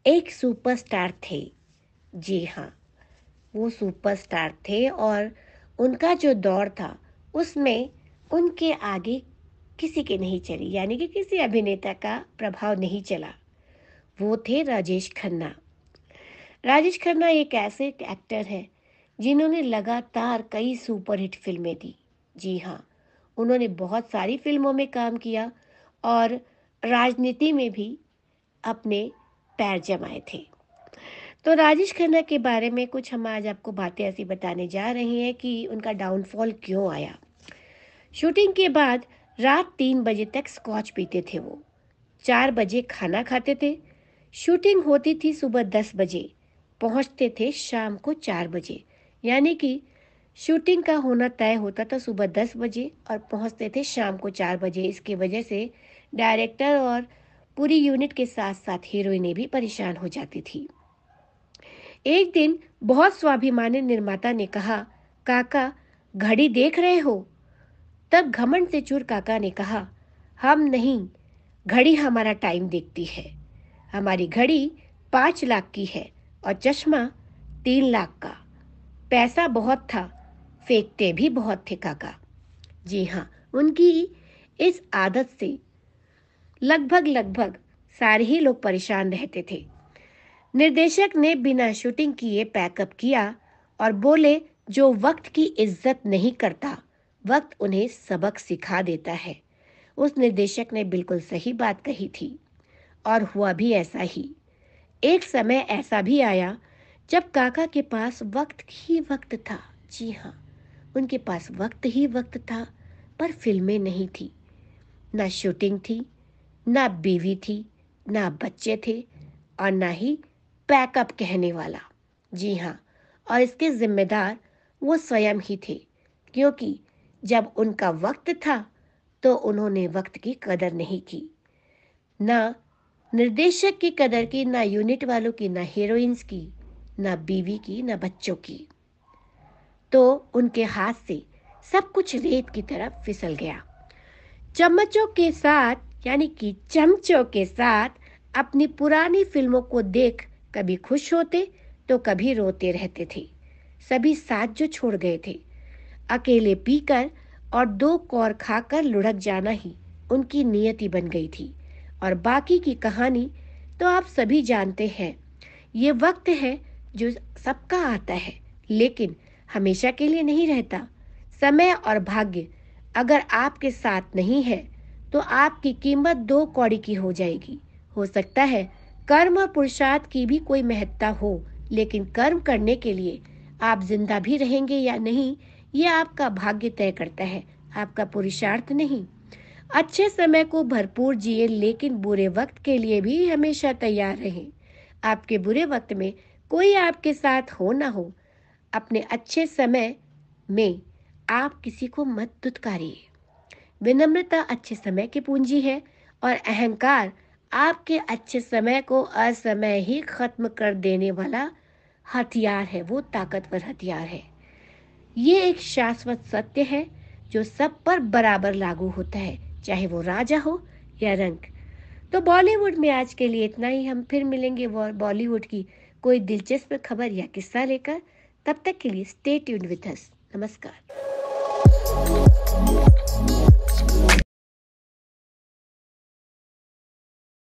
एक सुपरस्टार थे। जी हाँ, वो सुपरस्टार थे और उनका जो दौर था उसमें उनके आगे किसी की नहीं चली, यानी कि किसी अभिनेता का प्रभाव नहीं चला। वो थे राजेश खन्ना। राजेश खन्ना एक ऐसे एक्टर हैं जिन्होंने लगातार कई सुपरहिट फिल्में दी। जी हाँ, उन्होंने बहुत सारी फिल्मों में काम किया और राजनीति में भी अपने पैर जमाए थे। तो राजेश खन्ना के बारे में कुछ हम आज आपको बातें ऐसी बताने जा रहे हैं कि उनका डाउनफॉल क्यों आया। शूटिंग के बाद रात 3 बजे तक स्कॉच पीते थे वो। 4 बजे खाना खाते थे। शूटिंग होती थी सुबह 10 बजे, पहुंचते थे शाम को 4 बजे। यानी कि शूटिंग का होना तय होता था सुबह 10 बजे और पहुंचते थे शाम को 4 बजे। इसकी वजह से डायरेक्टर और पूरी यूनिट के साथ साथ हीरोइनें भी परेशान हो जाती थी। एक दिन बहुत स्वाभिमानी निर्माता ने कहा, काका घड़ी देख रहे हो? तब घमंड से चूर काका ने कहा, हम नहीं, घड़ी हमारा टाइम देखती है। हमारी घड़ी 5 लाख की है और चश्मा 3 लाख का। पैसा बहुत था, फेंकते भी बहुत थे काका। जी हाँ, उनकी इस आदत से लगभग लगभग सारे ही लोग परेशान रहते थे। निर्देशक ने बिना शूटिंग किए पैकअप किया और बोले, जो वक्त की इज्जत नहीं करता, वक्त उन्हें सबक सिखा देता है। उस निर्देशक ने बिल्कुल सही बात कही थी और हुआ भी ऐसा ही। एक समय ऐसा भी आया जब काका के पास वक्त ही वक्त था। जी हाँ, उनके पास वक्त ही वक्त था, पर फिल्में नहीं थी, ना शूटिंग थी, ना बीवी थी, ना बच्चे थे और ना ही पैकअप कहने वाला। जी हाँ, और इसके जिम्मेदार वो स्वयं ही थे, क्योंकि जब उनका वक्त था तो उन्होंने वक्त की कदर नहीं की। ना निर्देशक की कदर की, ना यूनिट वालों की, ना हीरोइंस की, ना बीवी की, ना बच्चों की। तो उनके हाथ से सब कुछ रेत की तरफ फिसल गया। चम्मचों के साथ, यानी कि चमचों के साथ अपनी पुरानी फिल्मों को देख कभी खुश होते तो कभी रोते रहते थे। सभी साथ जो छोड़ गए थे, अकेले पीकर और 2 कौर खाकर लुढ़क जाना ही उनकी नियति बन गई थी। और बाकी की कहानी तो आप सभी जानते हैं। ये वक्त है जो सबका आता है, लेकिन हमेशा के लिए नहीं रहता। समय और भाग्य अगर आपके साथ नहीं है तो आपकी कीमत 2 कौड़ी की हो जाएगी। हो सकता है कर्म और पुरुषार्थ की भी कोई महत्ता हो, लेकिन कर्म करने के लिए आप जिंदा भी रहेंगे या नहीं, ये आपका भाग्य तय करता है, आपका पुरुषार्थ नहीं। अच्छे समय को भरपूर जिए, लेकिन बुरे वक्त के लिए भी हमेशा तैयार रहें। आपके बुरे वक्त में कोई आपके साथ हो ना हो, अपने अच्छे समय में आप किसी को मत दुत्कारिए। विनम्रता अच्छे समय की पूंजी है और अहंकार आपके अच्छे समय को असमय ही खत्म कर देने वाला हथियार है। वो ताकतवर हथियार है। ये एक शाश्वत सत्य है जो सब पर बराबर लागू होता है, चाहे वो राजा हो या रंक। तो बॉलीवुड में आज के लिए इतना ही। हम फिर मिलेंगे बॉलीवुड की कोई दिलचस्प खबर या किस्सा लेकर। तब तक के लिए स्टे ट्यून्ड विद अस। नमस्कार।